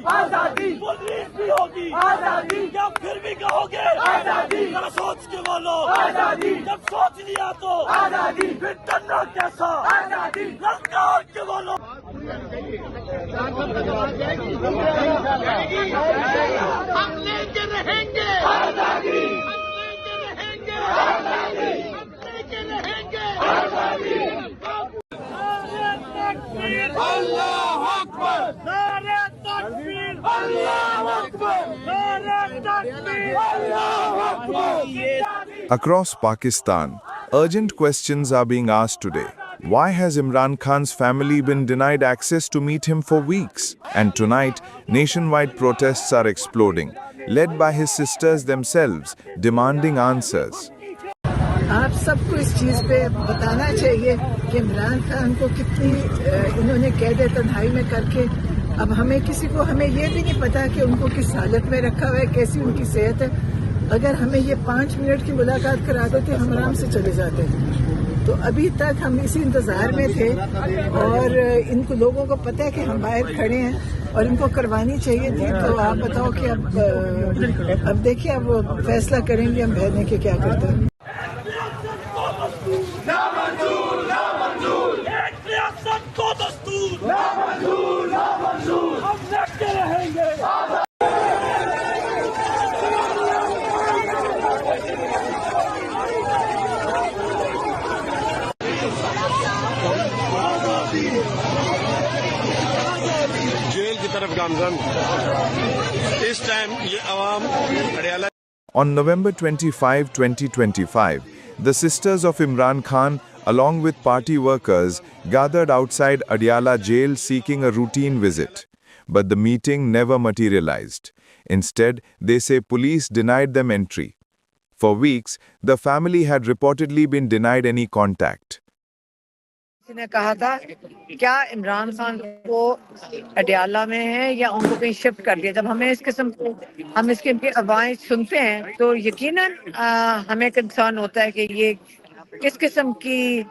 आजादी, पुलिस भी होगी आजादी, क्या फिर भी कहोगे आजादी, जरा सोच के बोलो आजादी, जब सोच लिया तो आजादी, फिर डरना कैसा आजादी, ललकार के बोलो। हम लेके रहेंगे आजादी, हम लेके रहेंगे आजादी, लेके रहेंगे आजादी। अल्लाह अकबर, नारे तकबीर, अल्लाह अकबर, नारे तकबीर, अल्लाह Akbar. Across Pakistan, urgent questions are being asked today. Why has Imran Khan's family been denied access to meet him for weeks? And tonight, nationwide protests are exploding, led by his sisters themselves, demanding answers. आप सबको इस चीज़ पे बताना चाहिए कि इमरान खान को कितनी इन्होंने कैद तन्हाई में करके, अब हमें किसी को हमें ये भी नहीं पता कि उनको किस हालत में रखा हुआ है, कैसी उनकी सेहत है। अगर हमें ये 5 मिनट की मुलाकात करा देते हम आराम से चले जाते। तो अभी तक हम इसी इंतजार में थे और इनको लोगों को पता है कि हम बाहर खड़े हैं और इनको करवानी चाहिए थी। तो आप बताओ कि अब देखिए अब फैसला करेंगे हम भेजने के क्या करते हैं। जेल की तरफ गामजन इस टाइम ये आवाम Adiala. On November 25, 2025, the sisters of Imran Khan, along with party workers, gathered outside Adiala jail seeking a routine visit. But the meeting never materialized. Instead, they say police denied them entry. For weeks, the family had reportedly been denied any contact. ने कहा था क्या इमरान खान को अडियाला में है या उनको कहीं शिफ्ट कर दिया। जब हमें इस किस्म हम इसकी अफवाहें सुनते हैं तो यकीनन हमें कंसर्न होता है कि ये किस किस्म की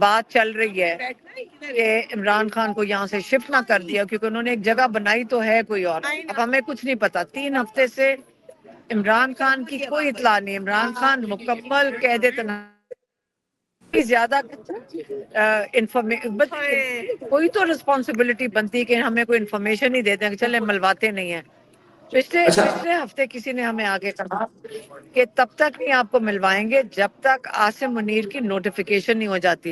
बात चल रही है कि इमरान खान को यहाँ से शिफ्ट ना कर दिया, क्योंकि उन्होंने एक जगह बनाई तो है कोई और। अब हमें कुछ नहीं पता। 3 हफ्ते से इमरान खान की कोई इतला नहीं। इमरान खान मुकम्मल कैद तन्हाई, ज्यादा कोई तो रिस्पॉन्सिबिलिटी बनती है कि हमें कोई इन्फॉर्मेशन ही देते हैं कि चले मिलवाते नहीं है। पिछले हफ्ते किसी ने हमें आगे कहा कि तब तक नहीं आपको मिलवाएंगे जब तक आसिम मुनीर की नोटिफिकेशन नहीं हो जाती।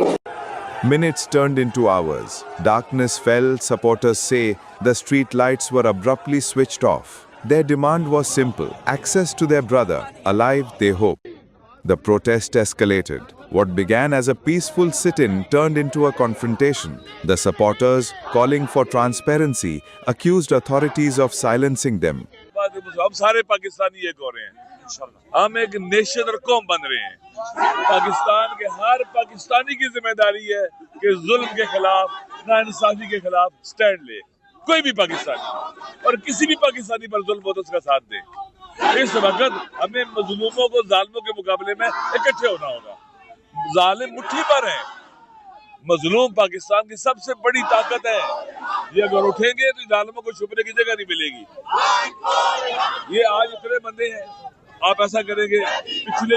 Minutes turned into hours. Darkness fell, supporters say. The street lights were abruptly switched off. Their demand was simple: access to their brother, alive, they hope. The protest escalated. What began as a peaceful sit-in turned into a confrontation. The supporters, calling for transparency, accused authorities of silencing them. हम सारे पाकिस्तानी एक हो रहे हैं, हम एक nation और कौम बन रहे हैं। पाकिस्तान के हर पाकिस्तानी की जिम्मेदारी है कि जुल्म के खिलाफ, नाइंसाफी के खिलाफ स्टैंड ले। कोई भी पाकिस्तानी और किसी भी पाकिस्तानी पर जुल्म हो तो उसका साथ दे। इस वक्त हमें मजलूमों को जालिमों के मुकाबले में इकट्ठे होना होगा। जालिम मुट्ठी पर है, मजलूम पाकिस्तान की सबसे बड़ी ताकत है। ये अगर उठेंगे तो जालिमों को छुपने की जगह नहीं मिलेगी। ये आज इतने बंदे हैं, आप ऐसा करेंगे पिछले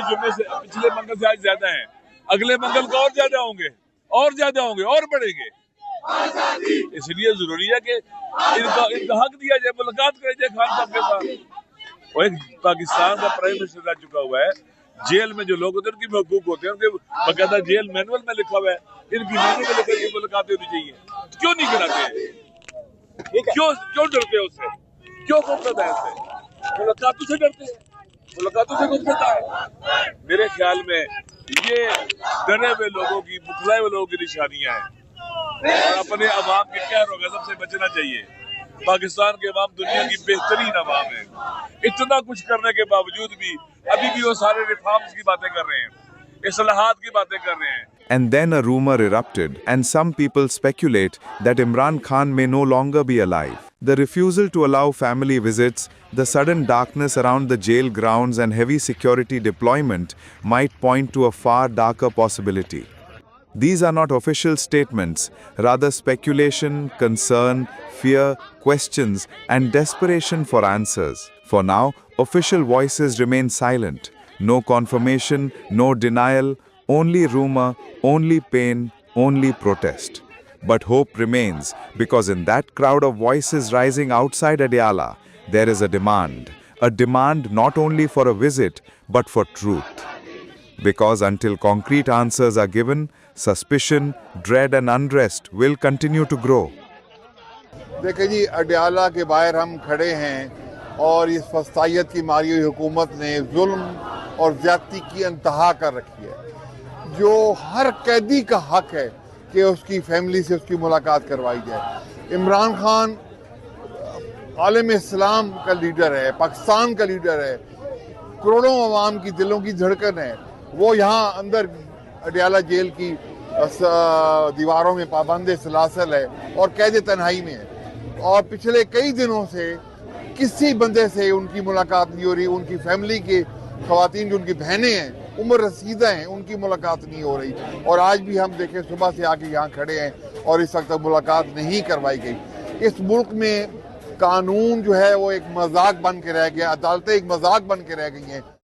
मंगल से आज ज्यादा हैं, अगले मंगल को और ज्यादा होंगे और बढ़ेंगे। इसलिए जरूरी है कि इनका हक दिया जाए, मुलाकात करी जाए खान साहब के साथ। और एक पाकिस्तान का प्राइम मिनिस्टर रह चुका हुआ है, जेल में जो लोग होते हैं उनकी भी हकूक होते हैं, उनके बाकायदा जेल मैनुअल में लिखा हुआ है, इनकी मैनुअल में लिखा मुलाकात होनी चाहिए। क्यों नहीं कराते? क्यों डरते हैं उससे? क्यों गुफ्तत है उससे? मुलाकातों से डरते हैं, मुलाकातों से गुफ्तत है। मेरे ख्याल में ये डरे हुए लोगों की, बुखलाए हुए लोगों की निशानियां हैं और अपने अवाम के कहर और गज़ब से बचना चाहिए। पाकिस्तान के अवाम दुनिया की बेहतरीन अवाम है। इतना कुछ करने के बावजूद भी अभी भी वो सारे रिफॉर्म्स की बातें कर रहे हैं, इस्लाहात की बातें कर रहे हैं। And then a rumor erupted, and some people speculate that Imran Khan may no longer be alive. The refusal to allow family visits, the sudden darkness around the jail grounds and heavy security deployment might point to a far darker possibility. These are not official statements, rather speculation, concern, fear, questions, and desperation for answers. For now, official voices remain silent. No confirmation, no denial, only rumor, only pain, only protest. But hope remains, because in that crowd of voices rising outside Adiala, there is a demand not only for a visit, but for truth. Because until concrete answers are given, suspicion, dread and unrest will continue to grow. देखिए जी, अडियाला के बाहर हम खड़े हैं और इस फसाइयत की मारी हुई हुकूमत ने जुल्म और ज्यादती की इंतहा कर रखी है। जो हर कैदी का हक है कि उसकी फैमिली से उसकी मुलाकात करवाई जाए। इमरान खान आलम इस्लाम का लीडर है, पाकिस्तान का लीडर है, करोड़ों अवाम की दिलों की धड़कन है। वो यहाँ अंदर अडियाला जेल की दीवारों में पाबंद सलासल है और कैद तन्हाई में है। और पिछले कई दिनों से किसी बंदे से उनकी मुलाकात नहीं हो रही। उनकी फैमिली के ख़वातीन जो उनकी बहनें हैं, उम्र रसीदा हैं, उनकी मुलाकात नहीं हो रही। और आज भी हम देखें, सुबह से आके यहाँ खड़े हैं और इस वक्त तक मुलाकात नहीं करवाई गई। इस मुल्क में कानून जो है वो एक मजाक बन के रह गया, अदालतें एक मजाक बन के रह गई हैं।